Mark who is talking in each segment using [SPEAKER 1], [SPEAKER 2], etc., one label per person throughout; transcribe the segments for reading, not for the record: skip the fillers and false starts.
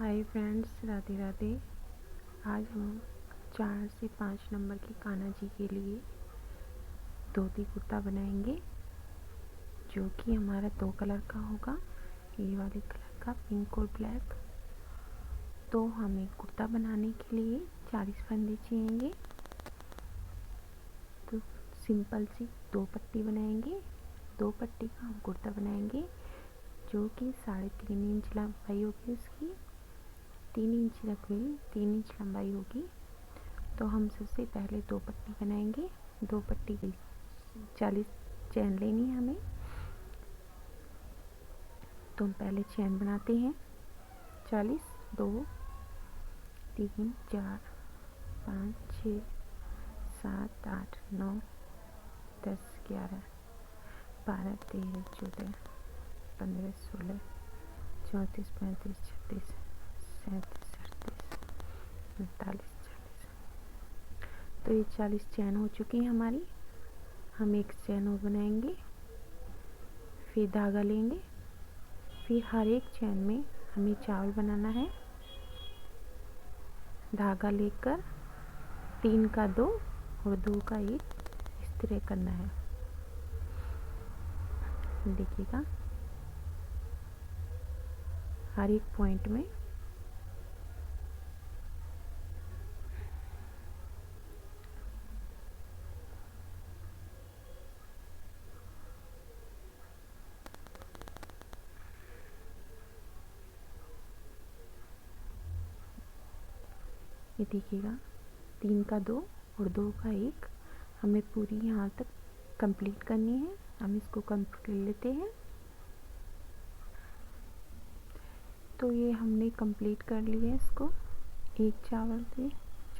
[SPEAKER 1] Hi friends, Radhe Radhe. आज हम 4 से 5 नंबर के कान्हा जी के लिए धोती कुर्ता बनाएंगे, जो कि हमारा 2 कलर का होगा। ये वाले कलर का पिंक और ब्लैक। तो हमें कुर्ता बनाने के लिए 40 फंदे चाहिए। तो सिंपल सी 2 पट्टी बनाएंगे। 2 पट्टी का हम कुर्ता बनाएंगे, जो कि 3.5 इंच लंबाई होगी उसकी, 3 इंच रखी, 3 इंच लंबाई होगी। तो हम सबसे पहले 2 पट्टी बनाएंगे। 2 पट्टी की 40 चैन लेनी है हमें। तो हम पहले चैन बनाते हैं 40। 2 3 4 5 6 7 8 9 10 11 12 13 14 15 16 34 35 36 37 38 39 40। तो ये 40 चैन हो चुकी है हमारी। हम एक चैन और बनाएंगे, फिर धागा लेंगे। फिर हर एक चैन में हमें चावल बनाना है। धागा लेकर 3 का 2 और 2 का 1 इस तरह करना है। देखिएगा, हर एक पॉइंट में ये देखिएगा, 3 का 2 और 2 का 1 हमें पूरी यहाँ तक कंप्लीट करनी है। हम इसको कंप्लीट कर लेते हैं। तो ये हमने कंप्लीट कर लिया है इसको, एक चावल से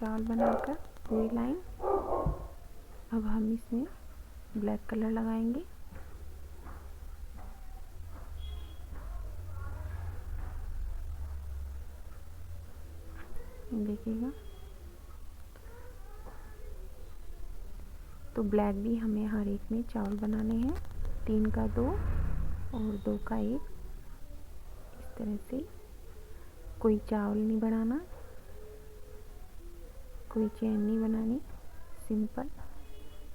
[SPEAKER 1] चावल बनाकर पूरी लाइन। अब हम इसमें ब्लैक कलर लगाएंगे। देखिएगा, तो ब्लैक भी हमें हर एक में चावल बनाने हैं। 3 का 2 और 2 का 1 इस तरह से। कोई चावल नहीं बनाना, कोई चैन नहीं बनानी, सिंपल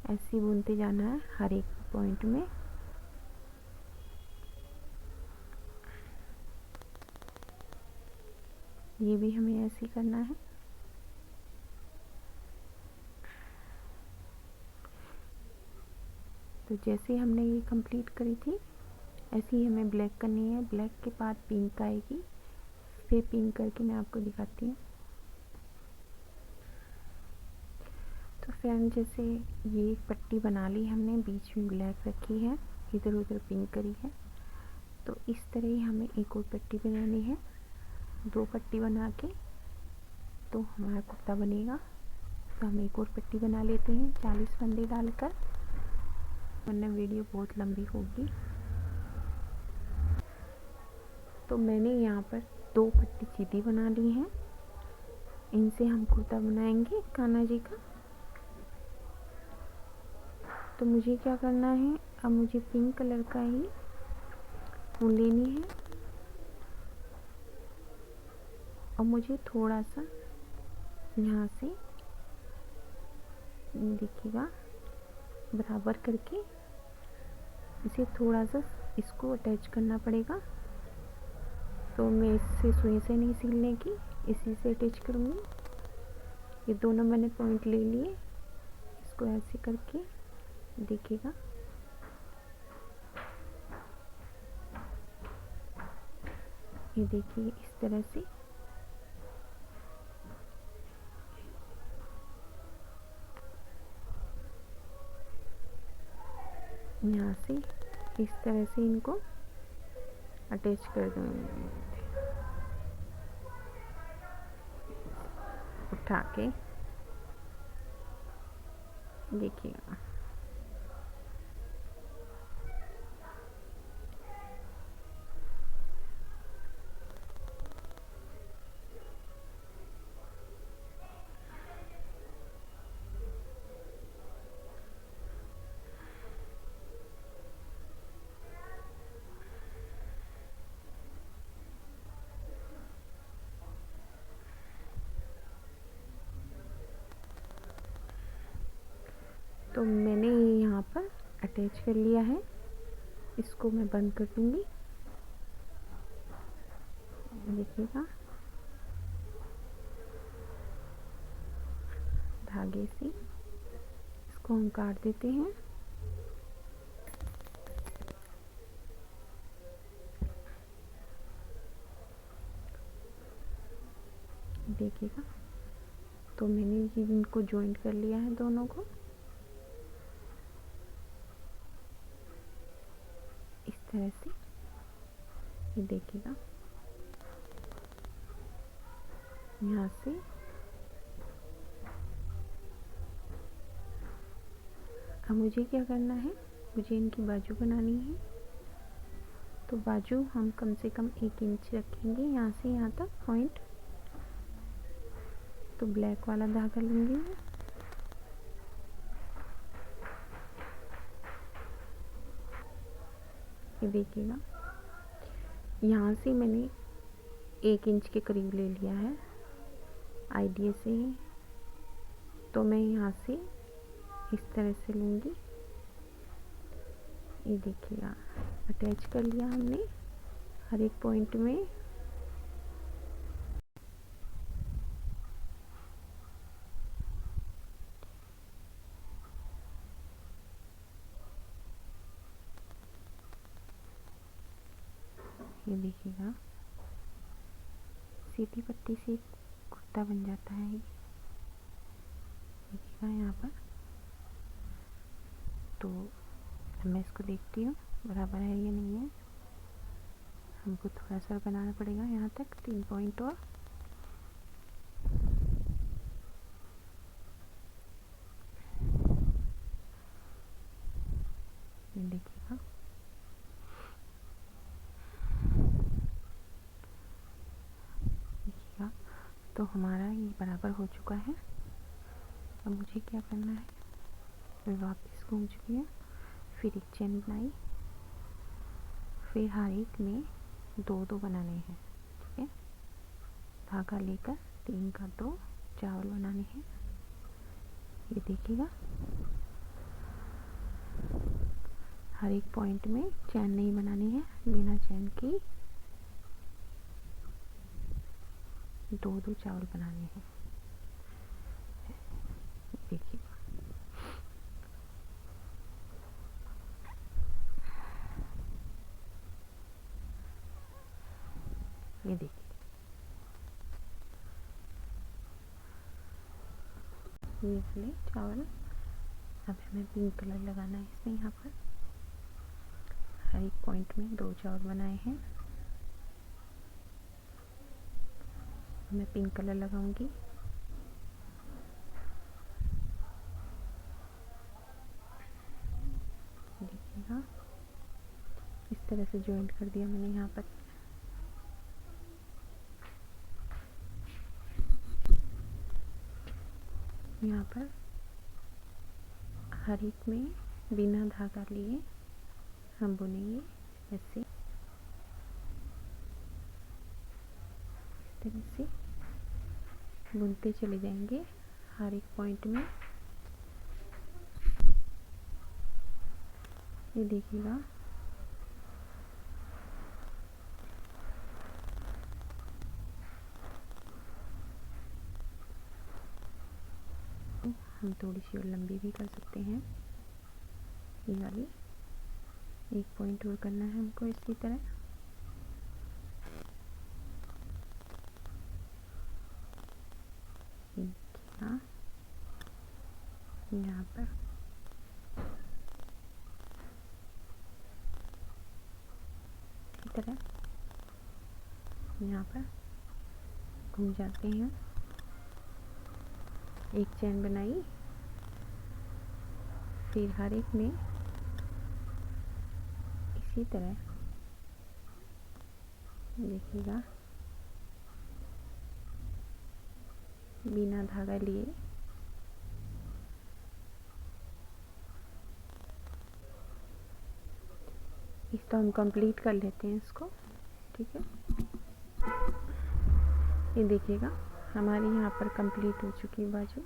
[SPEAKER 1] ऐसे बुनते जाना है हर एक पॉइंट में। ये भी हमें ऐसे ही करना है। तो जैसे हमने ये कंप्लीट करी थी, ऐसे ही हमें ब्लैक करनी है। ब्लैक के बाद पिंक आएगी, फिर पिंक करके मैं आपको दिखाती हूँ। तो फ्रेंड, जैसे ये एक पट्टी बना ली हमने, बीच में ब्लैक रखी है, इधर उधर पिंक करी है। तो इस तरह ही हमें एक और पट्टी बनानी है। 2 पट्टी बना के तो हमारा कुर्ता बनेगा। तो हम एक और पट्टी बना लेते हैं 40 फंदे डालकर, वरना वीडियो बहुत लंबी होगी। तो मैंने यहाँ पर 2 पट्टी सीधी बना ली हैं। इनसे हम कुर्ता बनाएंगे कान्हा जी का। तो मुझे क्या करना है, अब मुझे पिंक कलर का ही ऊन लेनी है और मुझे थोड़ा सा यहाँ से देखिएगा बराबर करके इसे थोड़ा सा इसको अटैच करना पड़ेगा। तो मैं इससे सुई से नहीं सिलने की, इसी से अटैच करूँगी। ये दोनों मैंने पॉइंट ले लिए, इसको ऐसे करके देखिएगा, ये देखिए इस तरह से। यहाँ से इस तरह से इनको अटैच कर दूँगी, उठा के देखिएगा। तो मैंने ये यहाँ पर अटैच कर लिया है, इसको मैं बंद कर दूँगी। देखिएगा धागे से इसको हम काट देते हैं। देखिएगा तो मैंने ये इनको जॉइंट कर लिया है दोनों को इस तरह से। ये देखिएगा यहाँ से अब मुझे क्या करना है, मुझे इनकी बाजू बनानी है। तो बाजू हम कम से कम 1 इंच रखेंगे यहाँ से यहाँ तक पॉइंट। तो ब्लैक वाला धागा लूँगी मैं, ये देखिएगा यहाँ से मैंने 1 इंच के करीब ले लिया है आइडिया से। तो मैं यहाँ से इस तरह से लूँगी, ये देखिएगा अटैच कर लिया हमने हर एक पॉइंट में। ये देखिएगा सीधी पट्टी से कुर्ता बन जाता है। देखिएगा यहाँ पर तो मैं इसको देखती हूँ बराबर है या नहीं है। हमको थोड़ा सा बनाना पड़ेगा यहाँ तक 3 पॉइंट और। देखिएगा तो हमारा ये बराबर हो चुका है। अब मुझे क्या करना है, मैं वापस घूम चुकी हूँ, फिर एक चेन बनाई, फिर हर एक में 2-2 बनाने हैं। ठीक है, धागा लेकर 3 का 2 चावल बनाने हैं। ये देखिएगा हर एक पॉइंट में चैन नहीं बनानी है, बिना चैन की 2-2 चावल बनाने हैं। देखिए ये देखिए ये वाले चावल। अब हमें पिंक कलर लगाना है इसमें। यहाँ पर हर एक पॉइंट में 2 चावल बनाए हैं, मैं पिंक कलर लगाऊंगी। देखिएगा इस तरह से जॉइंट कर दिया मैंने यहाँ पर। यहाँ पर हर एक में बिना धागा लिए हम बुनेंगे ऐसे, इस तरह से बुनते चले जाएंगे हर एक पॉइंट में। ये देखिएगा हम थोड़ी सी और लंबी भी कर सकते हैं। ये वाली एक पॉइंट और करना है हमको इसी तरह। यहाँ पर इसी तरह यहाँ पर घूम जाते हैं, एक चैन बनाई, फिर हर एक में इसी तरह देखिएगा बिना धागा लिए इसको हम कंप्लीट कर लेते हैं इसको। ठीक है, ये देखिएगा हमारी यहाँ पर कंप्लीट हो चुकी है बाजू।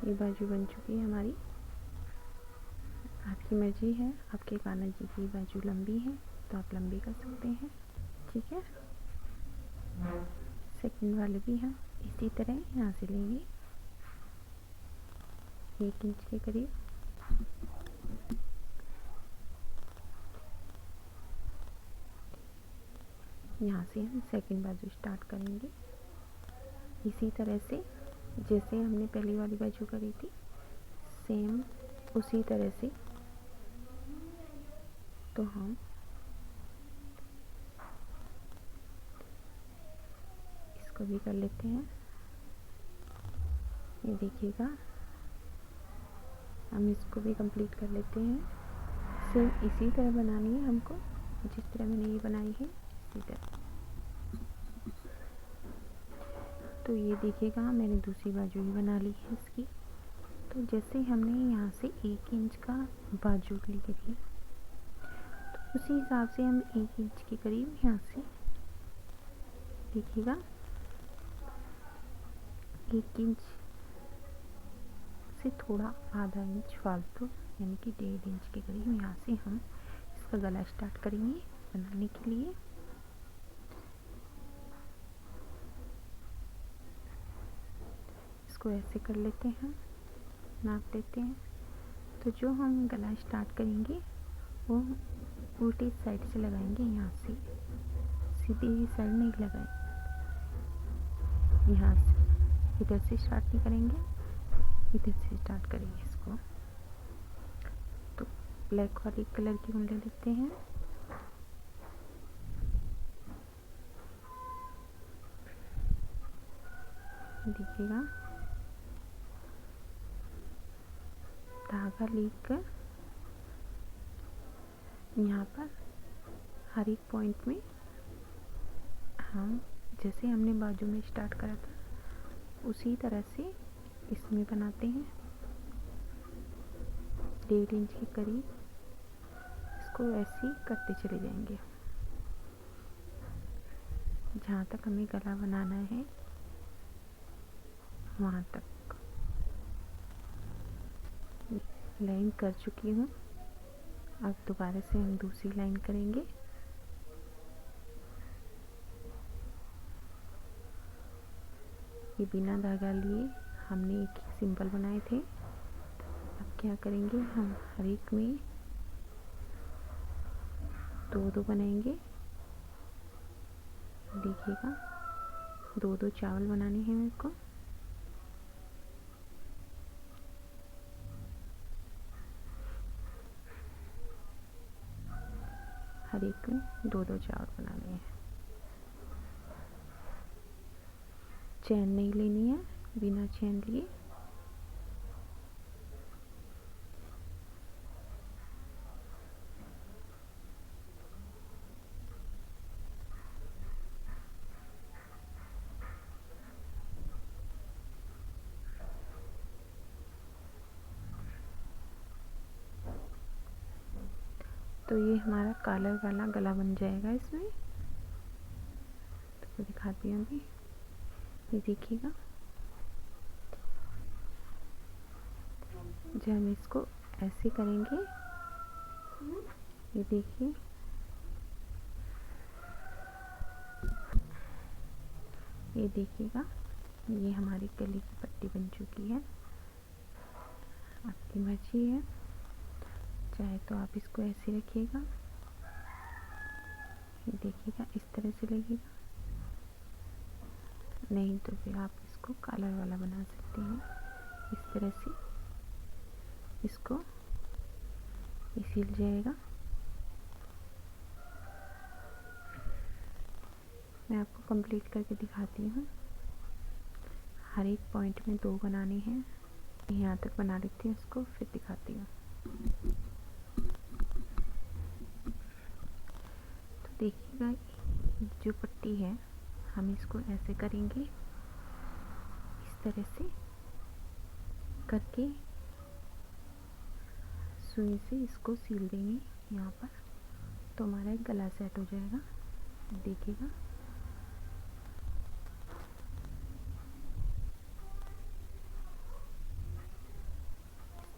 [SPEAKER 1] ये बाजू बन चुकी है हमारी। आपकी मर्जी है, आपके कान्हा जी की बाजू लंबी है तो आप लंबी कर सकते हैं, ठीक है। सेकंड वाले भी हम इसी तरह यहाँ से लेंगे 1 इंच के करीब। यहाँ से हम सेकंड बाजू स्टार्ट करेंगे इसी तरह से जैसे हमने पहली वाली बाजू करी थी, सेम उसी तरह से। तो हम इसको भी कर लेते हैं। ये देखिएगा, हम इसको भी कंप्लीट कर लेते हैं। सेम इसी तरह बनानी है हमको, जिस तरह मैंने ये बनाई है इसी तरह। तो ये देखिएगा, मैंने दूसरी बाजू भी बना ली है इसकी। तो जैसे हमने यहाँ से 1 इंच का बाजू ली थी, तो उसी हिसाब से हम 1 इंच के करीब यहाँ से देखिएगा 1 इंच से थोड़ा आधा इंच फालतू, यानी कि 1.5 इंच के करीब यहाँ से हम इसका गला स्टार्ट करेंगे बनाने के लिए। इसको ऐसे कर लेते हैं, नाप लेते हैं। तो जो हम गला स्टार्ट करेंगे वो उल्टी साइड से लगाएंगे, यहाँ से सीधी साइड नहीं लगाएंगे, यहाँ से इधर से स्टार्ट नहीं करेंगे, इधर से स्टार्ट करेंगे इसको। तो ब्लैक वाली कलर की ऊन ले लेते हैं। देखिएगा, धागा लेकर यहाँ पर हर एक पॉइंट में हम जैसे हमने बाजू में स्टार्ट करा था उसी तरह से इसमें बनाते हैं 1.5 इंच के करीब। इसको ऐसे ही करते चले जाएंगे जहाँ तक हमें गला बनाना है वहाँ तक। लाइन कर चुकी हूँ, अब दोबारा से हम दूसरी लाइन करेंगे। ये बिना धागा लिए हमने एक ही सिंपल बनाए थे। अब क्या करेंगे, हम हर एक में 2-2 बनाएंगे। देखिएगा, 2-2 चावल बनाने हैं मेरे को। हर एक में 2-2 चावल बनाने हैं। चैन नहीं लेनी है, बिना चैन लिए तो ये हमारा कॉलर वाला गला बन जाएगा इसमें। तो दिखाती हूँ अभी, ये देखिएगा। जब हम इसको ऐसे करेंगे, ये देखिए, ये देखिएगा, ये हमारी गले की पट्टी बन चुकी है। आपकी मर्जी है, चाहे तो आप इसको ऐसे रखिएगा, ये देखिएगा इस तरह से लगेगा, नहीं तो फिर आप इसको कॉलर वाला बना सकते हैं इस तरह से। इसको ये सिल जाएगा। मैं आपको कंप्लीट करके दिखाती हूँ। हर एक पॉइंट में 2 बनाने हैं। यहाँ तक बना लेती हूँ इसको, फिर दिखाती हूँ। तो देखिएगा, जो पट्टी है हम इसको ऐसे करेंगे, इस तरह से करके सुई से इसको सील देंगे यहाँ पर, तो हमारा एक गला सेट हो जाएगा। देखिएगा,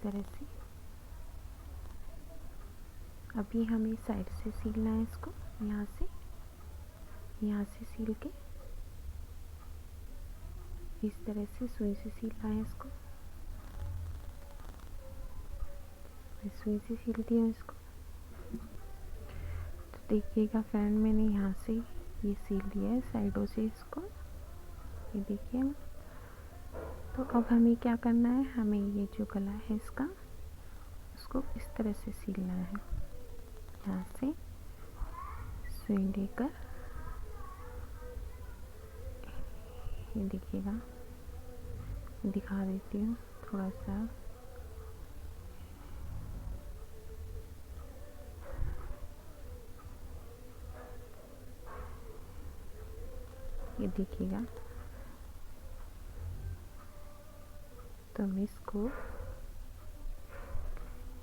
[SPEAKER 1] तरह से। अभी हमें साइड से सीलना है इसको, यहाँ से सील के इस तरह से सुई से सीलना है इसको। मैं सुई से सीलती हूँ इसको। तो देखिएगा फ्रेंड, मैंने यहाँ से ये सील दिया है साइडों से इसको, ये देखिए। तो अब हमें क्या करना है, हमें ये जो गला है इसका, उसको इस तरह से सीलना है। यहाँ से सुई लेकर, ये देखिएगा, दिखा देती हूँ थोड़ा सा। ये देखिएगा, तो हम इसको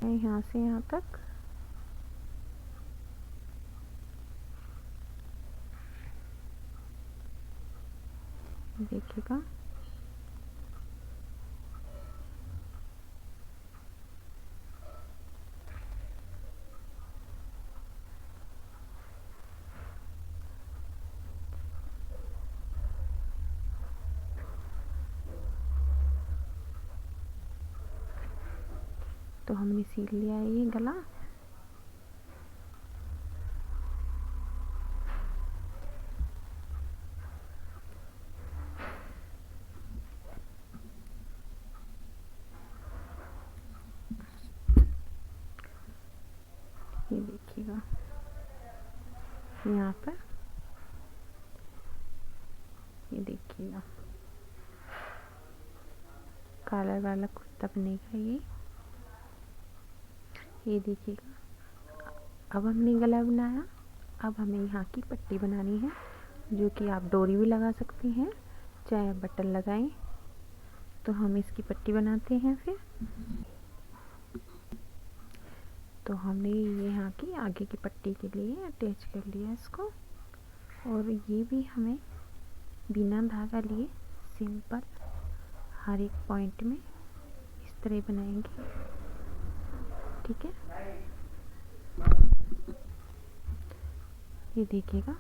[SPEAKER 1] यहाँ से यहाँ तक देखिएगा। तो हमने सील लिया है ये गला। ये देखिएगा, यहाँ पर ये देखिएगा, कॉलर वाला कुर्ता बनेगा ये देखिएगा। अब हमने गला बनाया, अब हमें यहाँ की पट्टी बनानी है, जो कि आप डोरी भी लगा सकते हैं, चाहे बटन लगाएं। तो हम इसकी पट्टी बनाते हैं फिर। तो हमने ये यहाँ की आगे की पट्टी के लिए अटैच कर लिया इसको, और ये भी हमें बिना धागा लिए सिंपल हर एक पॉइंट में इस तरह बनाएंगे, ठीक है। ये देखिएगा,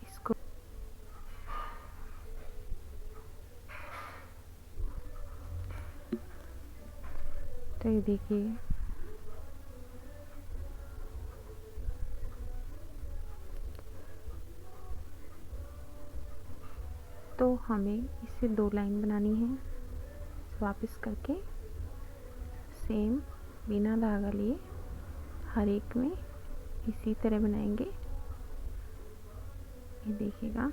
[SPEAKER 1] इसको तो ये देखिए, तो हमें इससे 2 लाइन बनानी है। वापस करके सेम बिना धागा लिए हर एक में इसी तरह बनाएंगे। ये देखिएगा,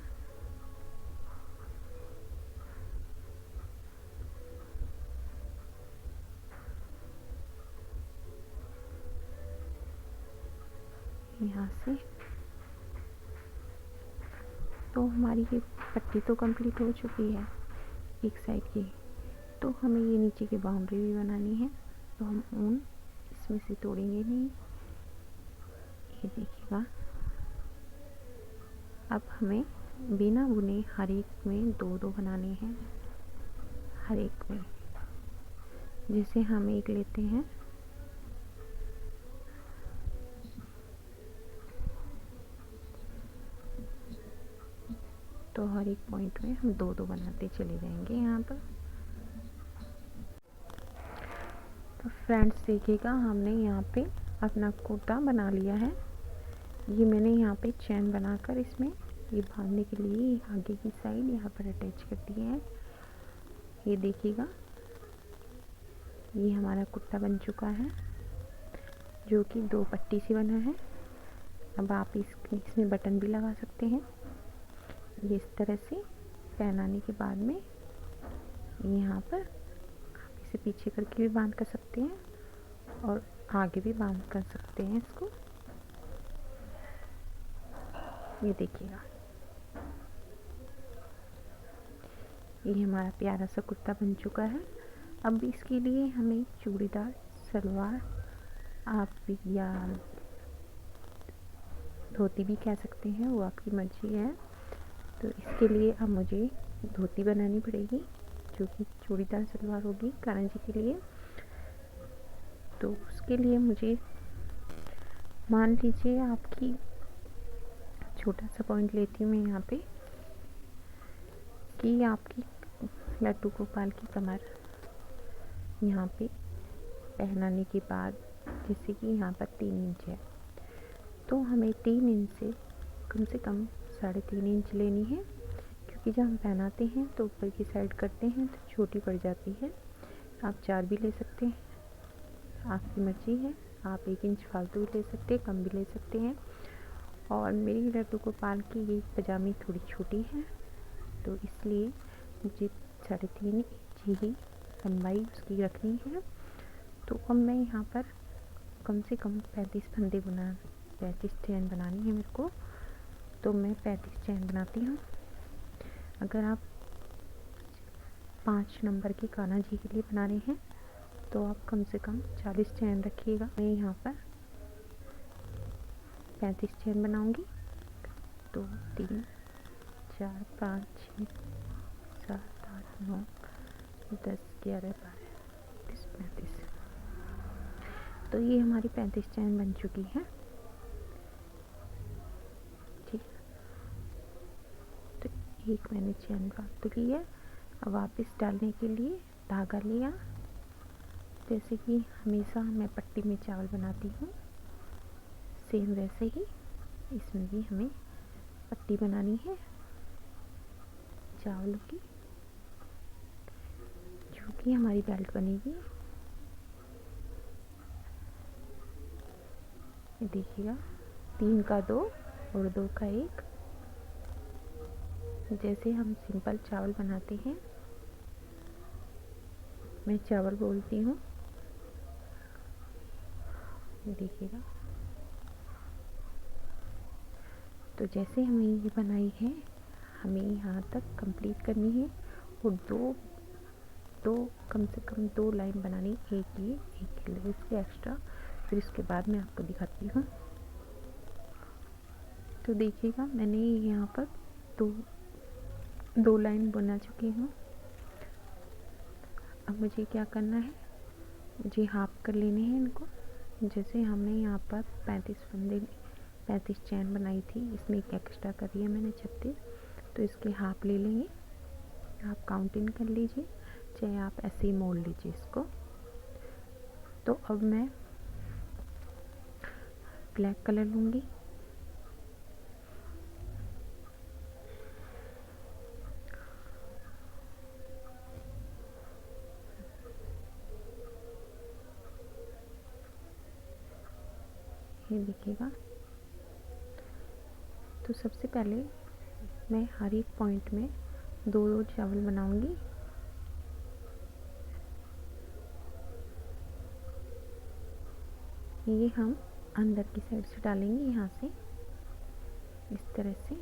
[SPEAKER 1] यहाँ से। तो हमारी ये पट्टी तो कंप्लीट हो चुकी है एक साइड की। तो हमें ये नीचे की बाउंड्री भी बनानी है, तो हम ऊन इसमें से तोड़ेंगे नहीं। ये देखिएगा, अब हमें बिना बुने हर एक में 2-2 बनाने हैं, हर एक में। जैसे हम एक लेते हैं, तो हर एक पॉइंट में हम 2-2 बनाते चले जाएंगे यहाँ पर। तो फ्रेंड्स देखिएगा, हमने यहाँ पे अपना कुर्ता बना लिया है। ये मैंने यहाँ पे चैन बनाकर इसमें ये बांधने के लिए आगे की साइड यहाँ पर अटैच कर दिए हैं। ये देखिएगा, ये हमारा कुर्ता बन चुका है, जो कि 2 पट्टी से बना है। अब आप इसमें बटन भी लगा सकते हैं। ये इस तरह से पहनाने के बाद में यहाँ पर आप इसे पीछे करके भी बांध कर सकते हैं और आगे भी बांध कर सकते हैं इसको। ये देखिएगा, ये हमारा प्यारा सा कुर्ता बन चुका है। अब इसके लिए हमें चूड़ीदार सलवार, आप या धोती भी कह सकते हैं, वो आपकी मर्जी है। तो इसके लिए अब मुझे धोती बनानी पड़ेगी। जो कि चूड़ीदार सलवार होगी कान्हा जी के लिए। तो उसके लिए मुझे मान लीजिए आपकी छोटा सा पॉइंट लेती हूँ मैं यहाँ पे कि आपकी लड्डू गोपाल की कमर यहाँ पे पहनाने के बाद जैसे कि यहाँ पर 3 इंच है, तो हमें 3 इंच से कम 3.5 इंच लेनी है, क्योंकि जब हम पहनाते हैं तो ऊपर की साइड करते हैं तो छोटी पड़ जाती है। आप 4 भी ले सकते हैं, आपकी मर्ज़ी है। आप 1 इंच फालतू भी ले सकते हैं, कम भी ले सकते हैं। और मेरी लड्डू गोपाल की ये पजामी थोड़ी छोटी है, तो इसलिए मुझे 3.5 इंच ही लंबाई उसकी रखनी है। तो अब मैं यहाँ पर कम से कम 35 चैन बनानी है मेरे को, तो मैं 35 चैन बनाती हूँ। अगर आप 5 नंबर के कान्हा जी के लिए बना रहे हैं तो आप कम से कम 40 चैन रखिएगा। मैं यहाँ पर 35 चैन बनाऊँगी। 2 3 4 5 6 7 8 9 10 11 12 30 35। तो ये हमारी 35 चैन बन चुकी है। ठीक है, तो एक मैंने चैन फालतू ली है। अब वापस डालने के लिए धागा लिया, जैसे कि हमेशा मैं पट्टी में चावल बनाती हूँ, सेम वैसे ही इसमें भी हमें पट्टी बनानी है चावलों की, जो कि हमारी बेल्ट बनेगी। ये देखिएगा, 3 का 2 और 2 का 1। जैसे हम सिंपल चावल बनाते हैं, मैं चावल बोलती हूँ, ये देखिएगा। तो जैसे हमें ये बनाई है, हमें यहाँ तक कंप्लीट करनी है और दो कम से कम 2 लाइन बनानी, एक ये एक ये इसके एक्स्ट्रा। फिर इसके बाद मैं आपको दिखाती हूँ। तो देखिएगा, मैंने यहाँ पर दो लाइन बना चुकी हूँ। अब मुझे क्या करना है, मुझे हाफ कर लेने हैं इनको। जैसे हमने यहाँ पर 35 चैन बनाई थी, इसमें एक एक्स्ट्रा करी है मैंने 36, तो इसके हाफ ले लेंगे। आप काउंटिंग कर लीजिए, चाहे आप ऐसे ही मोड़ लीजिए इसको। तो अब मैं ब्लैक कलर लूँगी, ये देखिएगा। तो सबसे पहले मैं हर एक पॉइंट में 2-2 चावल बनाऊंगी। ये हम अंदर की साइड से डालेंगे, यहाँ से इस तरह से,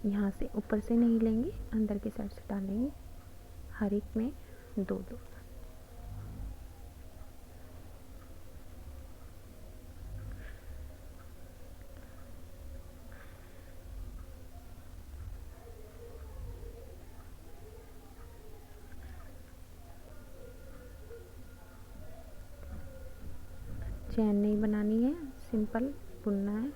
[SPEAKER 1] यहाँ से ऊपर से नहीं लेंगे, अंदर की साइड से डालेंगे, हर एक में 2-2। चैन नहीं बनानी है, सिंपल बुनना है।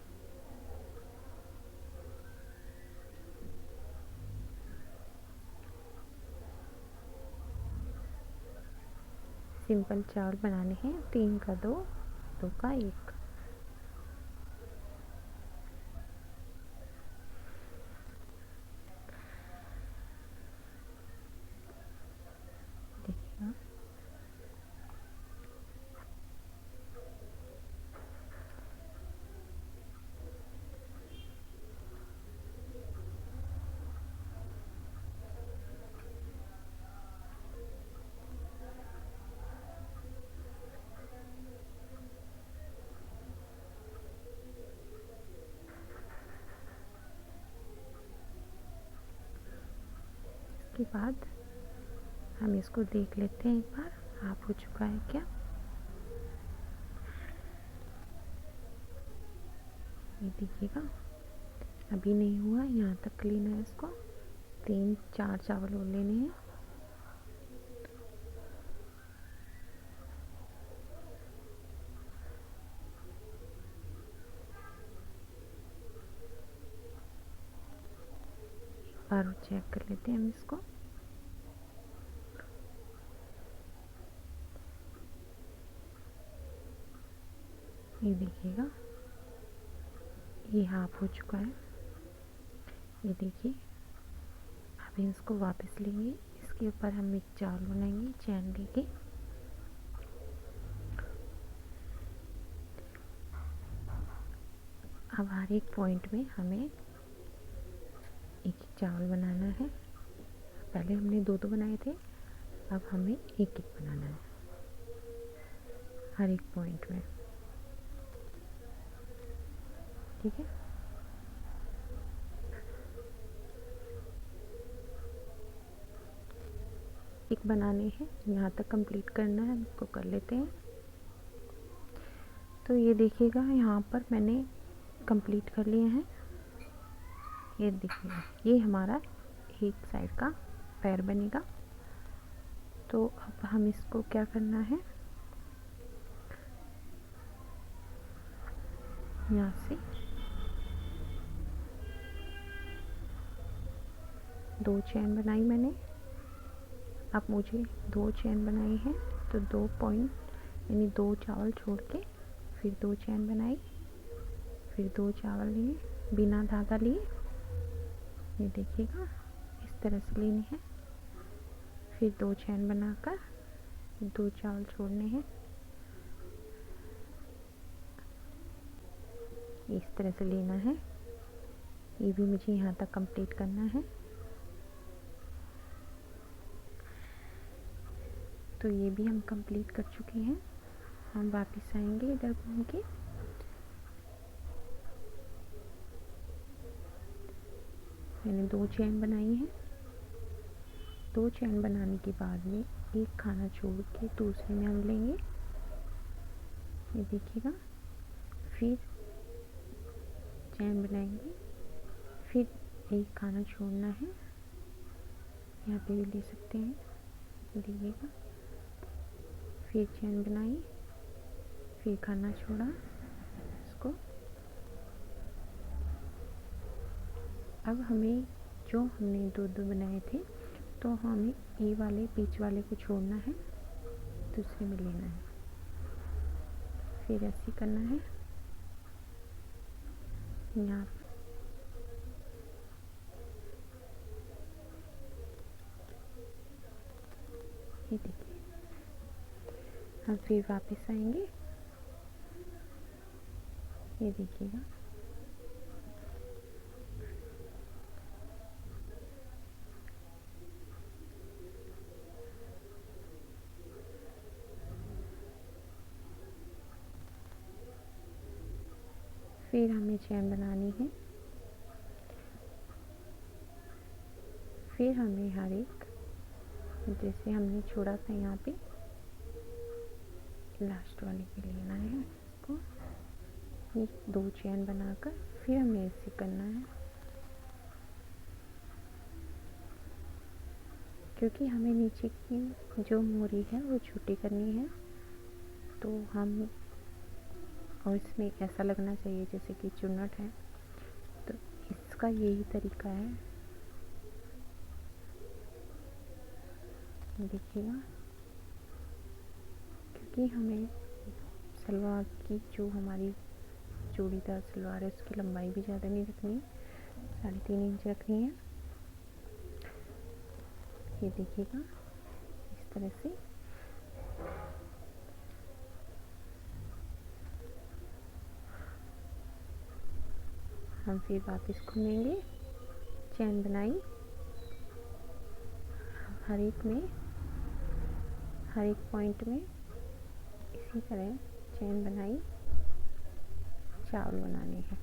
[SPEAKER 1] सिंपल चावल बनाने हैं, 3 का 2, 2 का 1। देखिएगा, इसके बाद हम इसको देख लेते हैं एक बार, हाफ हो चुका है क्या। ये देखिएगा, अभी नहीं हुआ, यहाँ तक क्लीन है। इसको 3-4 चावल और लेने हैं। बार चेक कर लेते हैं हम इसको। ये देखिएगा, ये हाफ हो चुका है। ये देखिए, अब इसको वापस लेंगे, इसके ऊपर हम एक चावल बनाएंगे चैन लेके। अब हर एक पॉइंट में हमें एक चावल बनाना है। पहले हमने दो बनाए थे, अब हमें एक एक बनाना है हर एक पॉइंट में। ठीक है, एक बनाने हैं, यहाँ तक कंप्लीट करना है, इसको कर लेते हैं। तो ये देखिएगा, यहाँ पर मैंने कंप्लीट कर लिए हैं। ये देखिएगा, ये हमारा एक साइड का पैर बनेगा। तो अब हम इसको क्या करना है, यहाँ से 2 चेन बनाई मैंने। अब मुझे 2 चेन बनाई है, तो 2 पॉइंट यानी 2 चावल छोड़ के फिर 2 चेन बनाई, फिर 2 चावल लिए बिना धागा लिए। ये देखिएगा, इस तरह से लेनी है। फिर 2 चेन बनाकर 2 चावल छोड़ने हैं, इस तरह से लेना है। ये भी मुझे यहाँ तक कंप्लीट करना है। तो ये भी हम कंप्लीट कर चुके हैं। हम वापस आएंगे इधर घूम के। मैंने 2 चेन बनाई है। 2 चेन बनाने के बाद में एक खाना छोड़ के दूसरे में हम लेंगे। ये देखिएगा, फिर चेन बनाएंगे, फिर एक खाना छोड़ना है। यहाँ पे भी ले सकते हैं, देखिएगा। फिर चेन बनाई, फिर खाना छोड़ा इसको। अब हमें जो हमने 2 बनाए थे, तो हमें ये वाले बीच वाले को छोड़ना है, दूसरे में लेना है। फिर ऐसे करना है। यहाँ ये देखिए, हम फिर वापस आएंगे। ये देखिएगा, फिर हमें चैन बनानी है। फिर हमें हर एक, जैसे हमने छोड़ा था यहाँ पे, लास्ट वाले पे लेना है इसको। ये 2 चैन बनाकर फिर हमें ऐसे करना है, क्योंकि हमें नीचे की जो मोरी है वो छोटी करनी है। तो हम, और इसमें ऐसा लगना चाहिए जैसे कि चुन्नट है, तो इसका यही तरीका है। देखिएगा, क्योंकि हमें सलवार की जो हमारी चूड़ीदार सलवार है उसकी लंबाई भी ज़्यादा नहीं रखनी है, 3.5 इंच रखनी है। ये देखिएगा, इस तरह से हम फिर वापस घूमेंगे। चैन बनाई, हर एक में, हर एक पॉइंट में इसी तरह चैन बनाई, चावल बनाने हैं,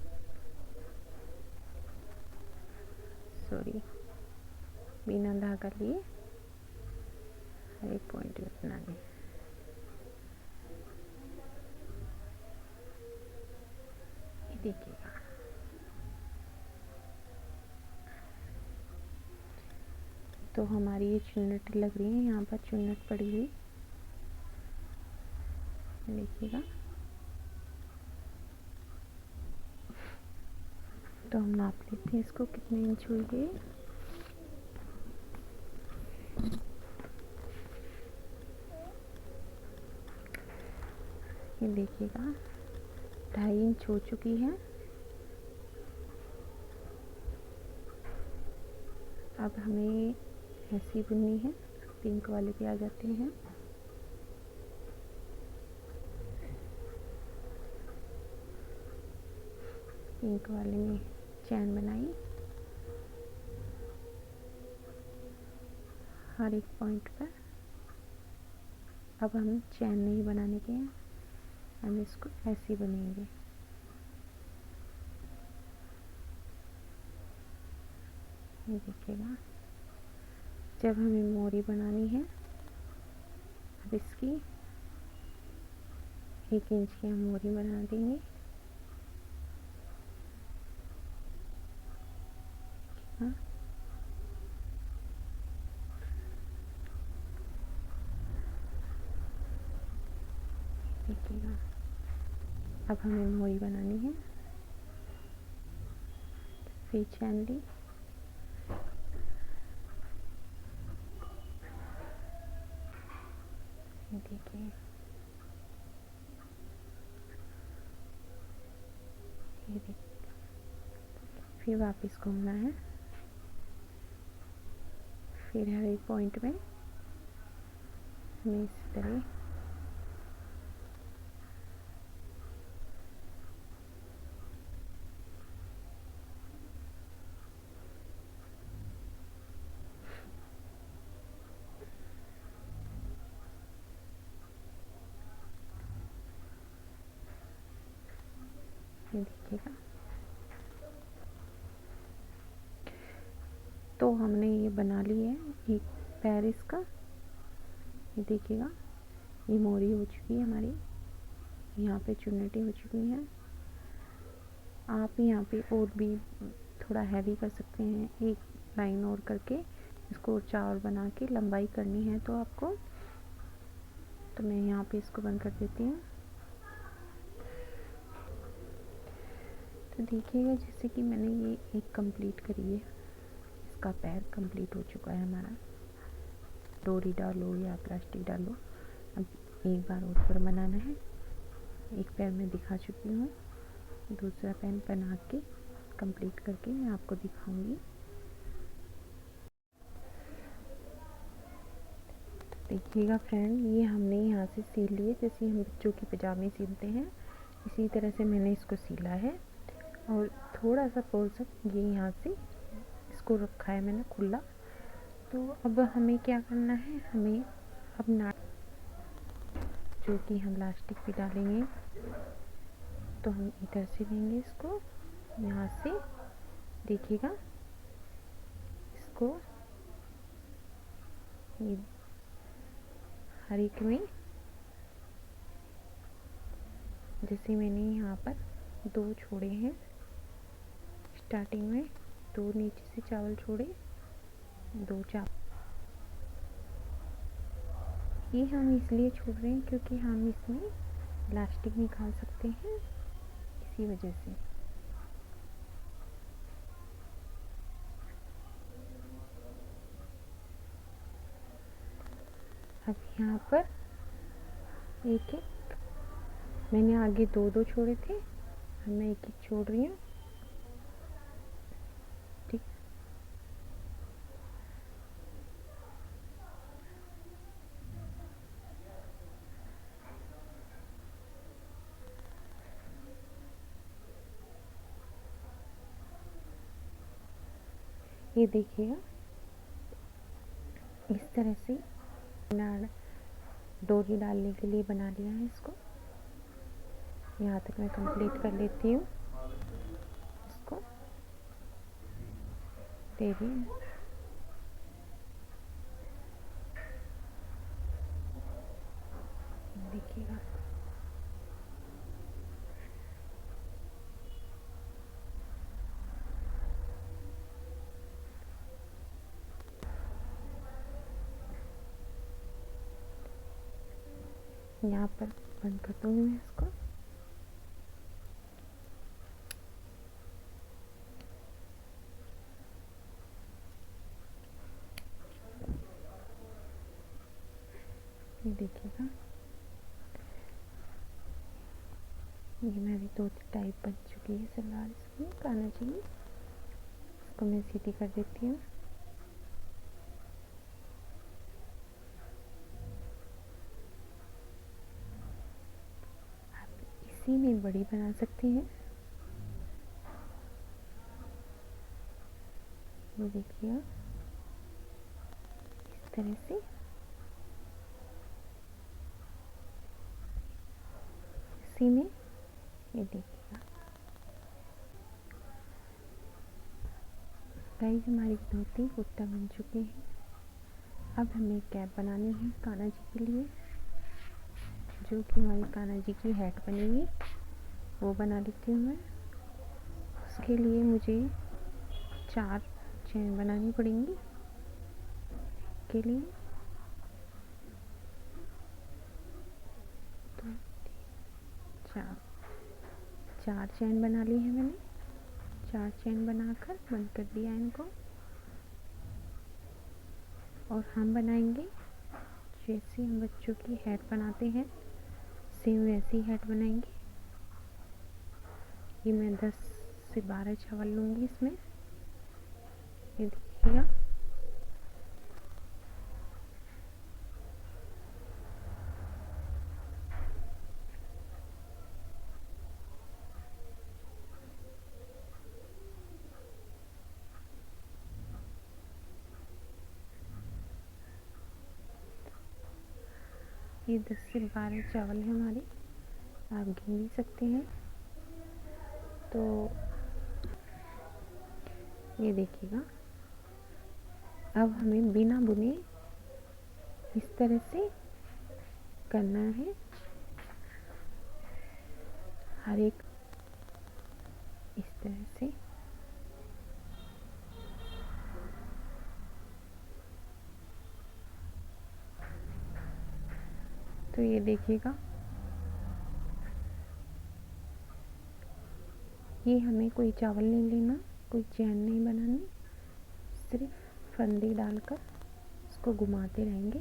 [SPEAKER 1] सॉरी, बिना धागा लिए हर एक पॉइंट में बनाने हैं। ये देखिएगा, तो हमारी ये चुन्नट लग रही है, यहाँ पर चुन्नट पड़ी हुई, देखिएगा। तो हम नाप लेते हैं इसको कितने इंच हुई है। ये देखिएगा 2.5 इंच हो चुकी है। अब हमें ऐसी बुननी है। पिंक वाले पे आ जाते हैं। पिंक वाले में चैन बनाई हर एक पॉइंट पर। अब हम चैन नहीं बनाने के हैं, हम इसको ऐसे ही बुनेंगे। ये देखिएगा, जब हमें मोरी बनानी है, अब इसकी 1 इंच की हम मोरी बना देंगे। हाँ, देखिएगा, अब हमें मोरी बनानी है। फिर चैन ली, देखिए ये देखिए, फिर वापस घूमना है। फिर हर एक पॉइंट में हमें इस तरह ये देखिएगा। तो हमने ये बना ली है एक पैर इसका। ये देखिएगा, ये मोरी हो चुकी है हमारी, यहाँ पे चुन्नटी हो चुकी है। आप यहाँ पे और भी थोड़ा हैवी कर सकते हैं, एक लाइन और करके इसको 4 बना के लंबाई करनी है तो आपको। तो मैं यहाँ पे इसको बंद कर देती हूँ। तो देखिएगा, जैसे कि मैंने ये एक कंप्लीट करी है, इसका पैर कंप्लीट हो चुका है हमारा। डोरी डालो या प्लास्टिक डालो, अब एक बार और पर बनाना है। एक पैर मैं दिखा चुकी हूँ, दूसरा पैर बना के कंप्लीट करके मैं आपको दिखाऊंगी। देखिएगा फ्रेंड, ये हमने यहाँ से सिल लिए, जैसे हम बच्चों की पजामे सिलते हैं इसी तरह से मैंने इसको सिला है। और थोड़ा सा पोर्शन ये यहाँ से इसको रखा है मैंने खुला। तो अब हमें क्या करना है, हमें अब नाट जो कि हम लास्टिक पे डालेंगे, तो हम इधर से लेंगे इसको, यहाँ से देखिएगा इसको ये हर एक में, जैसे मैंने यहाँ पर 2 छोड़े हैं स्टार्टिंग में, 2 नीचे से चावल छोड़े, 2 चावल। ये हम इसलिए छोड़ रहे हैं क्योंकि हम इसमें इलास्टिक निकाल सकते हैं, इसी वजह से। अब यहाँ पर एक एक मैंने आगे 2 छोड़े थे, अब मैं एक एक छोड़ रही हूँ। ठीक, ये देखिएगा इस तरह से डोरी डालने के लिए बना लिया है इसको। यहाँ तक मैं कंप्लीट कर लेती हूँ इसको। देखिए देखिएगा, यहाँ पर बंद कर दूँगी मैं इसको। ये देखिएगा, ये मेरी 2 टाइप बन चुकी है सलवार इसकी कान्हा जी की। इसको मैं सीधी कर देती हूँ। आप इसी में बड़ी बना सकती हैं। ये देखिए इस तरह से इसी में ये देखिएगा गाइस, हमारी धोती कुर्ता बन चुके हैं। अब हमें कैप बनानी है कान्हा जी के लिए, जो कि हमारी कान्हा जी की हेड बनेगी, वो बना लेती हूँ मैं। उसके लिए मुझे 4 चेन बनानी पड़ेंगी के लिए। तो 4 चेन बना ली है मैंने। 4 चेन बनाकर बंद कर दिया इनको। और हम बनाएंगे जैसे हम बच्चों की हेड बनाते हैं, सेम वैसी हेड बनाएंगे। ये मैं 10 से 12 चावल लूँगी इसमें। ये देखिएगा ये 10 से 12 चावल है हमारे, आप गिन भी सकते हैं। तो ये देखिएगा अब हमें बिना बुने इस तरह से करना है हर एक, इस तरह से। तो ये देखिएगा ये हमें कोई चावल नहीं लेना, कोई चैन नहीं बनानी, सिर्फ फंदे डालकर इसको घुमाते रहेंगे।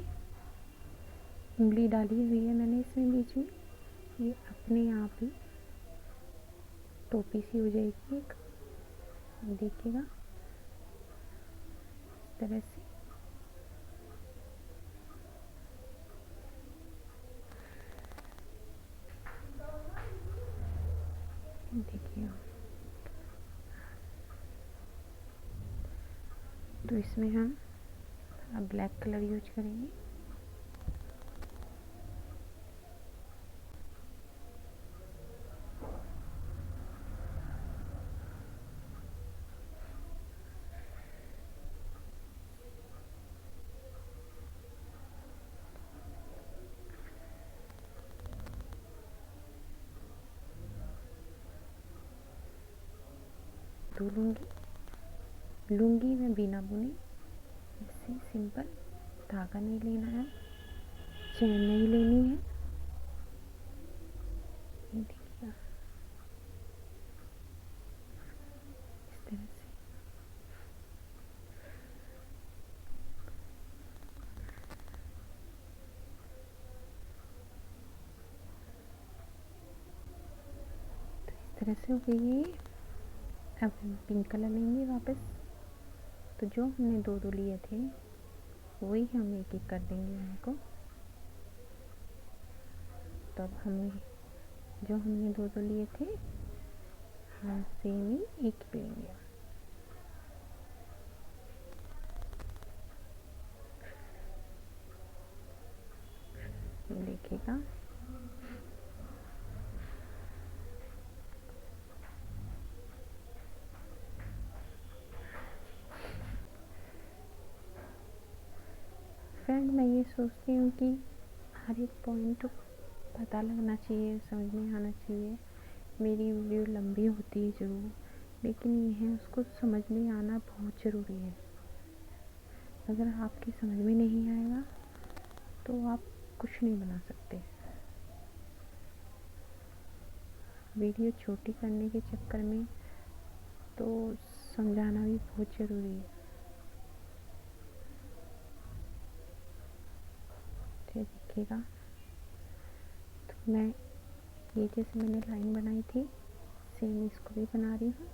[SPEAKER 1] उंगली डाली हुई है मैंने इसमें बीच में, ये अपने आप ही टोपी सी हो जाएगी एक। देखिएगा इस तरह से। देखिए तो इसमें हम अब ब्लैक कलर यूज करेंगे। तो लूँगी मैं बिना बुने, ऐसे सिंपल। धागा नहीं लेना है, चैन नहीं लेनी है। ये देखिए इस तरह से। तो इस तरह से हो गई है। अब हम पिंक कलर लेंगे वापस। तो जो हमने 2 लिए थे वही हम एक एक कर देंगे उनको। तब हमें जो हमने 2 लिए थे हम सेम ही एक पे लेंगे। देखिएगा फ्रेंड, मैं ये सोचती हूँ कि हर एक पॉइंट पता लगना चाहिए, समझ में आना चाहिए। मेरी वीडियो लंबी होती है ज़रूर, लेकिन ये है उसको समझ में आना बहुत ज़रूरी है। अगर आपकी समझ में नहीं आएगा तो आप कुछ नहीं बना सकते। वीडियो छोटी करने के चक्कर में तो समझाना भी बहुत ज़रूरी है। देखिएगा तो मैं ये जैसे मैंने लाइन बनाई थी सेम इसको भी बना रही हूँ।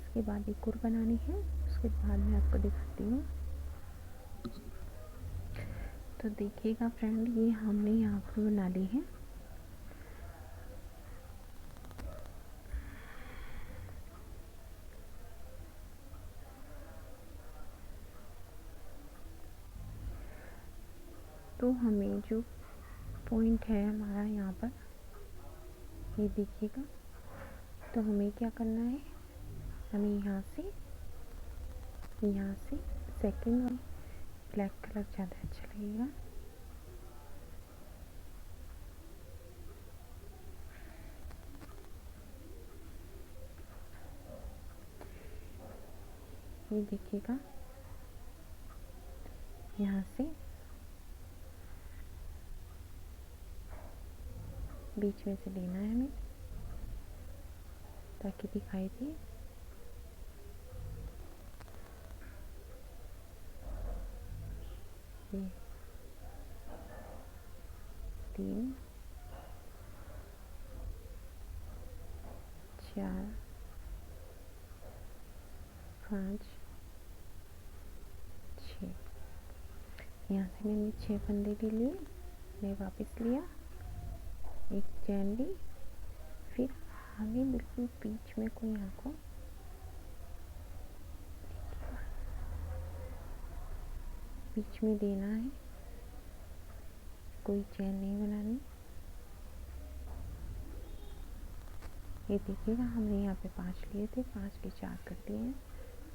[SPEAKER 1] इसके बाद एक और बनानी है, उसके बाद मैं आपको दिखाती हूँ। तो देखिएगा फ्रेंड, ये हमने यहाँ पर बना ली है। तो हमें जो पॉइंट है हमारा यहाँ पर, ये देखिएगा, तो हमें क्या करना है, हमें यहाँ से सेकंड वाली ब्लैक कलर ज़्यादा अच्छा लगेगा। ये देखिएगा, यहाँ से बीच में से लेना है हमें ताकि दिखाई दे। ये 3 4 5 6, यहाँ से मैंने 6 फंदे भी लिए, मैं वापस लिया, एक चैन ली, फिर हमें बिल्कुल बीच में कोई यहाँ को बीच में देना है, कोई चैन नहीं बनानी। ये देखिएगा, हमने यहाँ पे 5 लिए थे, 5 के 4 कर दिए हैं।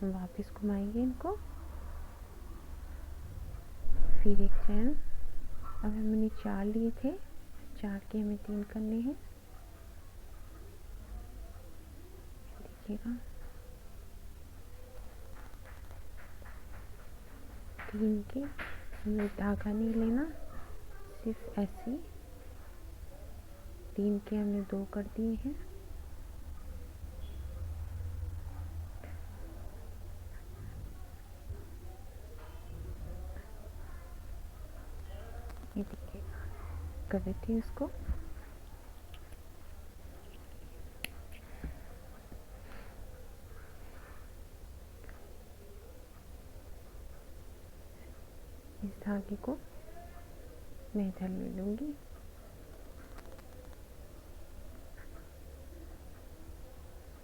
[SPEAKER 1] हम वापस घुमाएंगे इनको, फिर एक चैन। अब हमने 4 लिए थे, 4 के हमें 3 करने हैं। देखिएगा, 3 के हमें धागा नहीं लेना, सिर्फ ऐसे 3 के हमने 2 कर दिए हैं। ये देखिएगा, कर देती हूँ इसको। इस धागे को मैं इधर ले लूँगी।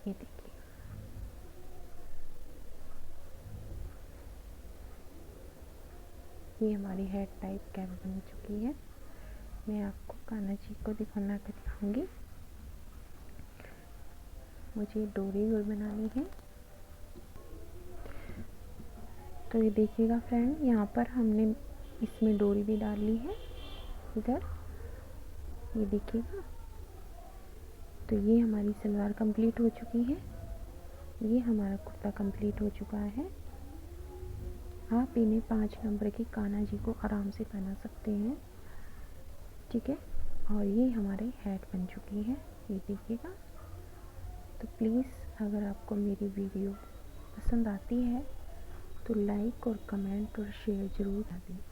[SPEAKER 1] ये देखिए, ये हमारी हेड टाइप कैप बन चुकी है। मैं आपको कान्हा जी को दिखाना के दिखाऊंगी। मुझे डोरी और बनानी है। तो ये देखिएगा फ्रेंड, यहाँ पर हमने इसमें डोरी भी डाल ली है इधर, ये देखिएगा। तो ये हमारी सलवार कंप्लीट हो चुकी है, ये हमारा कुर्ता कंप्लीट हो चुका है। आप इन्हें 5 नंबर के कान्हा जी को आराम से पहना सकते हैं, ठीक है। और ये हमारे हेड बन चुकी है, ये देखिएगा। तो प्लीज़ अगर आपको मेरी वीडियो पसंद आती है तो लाइक और कमेंट और शेयर ज़रूर कर दें।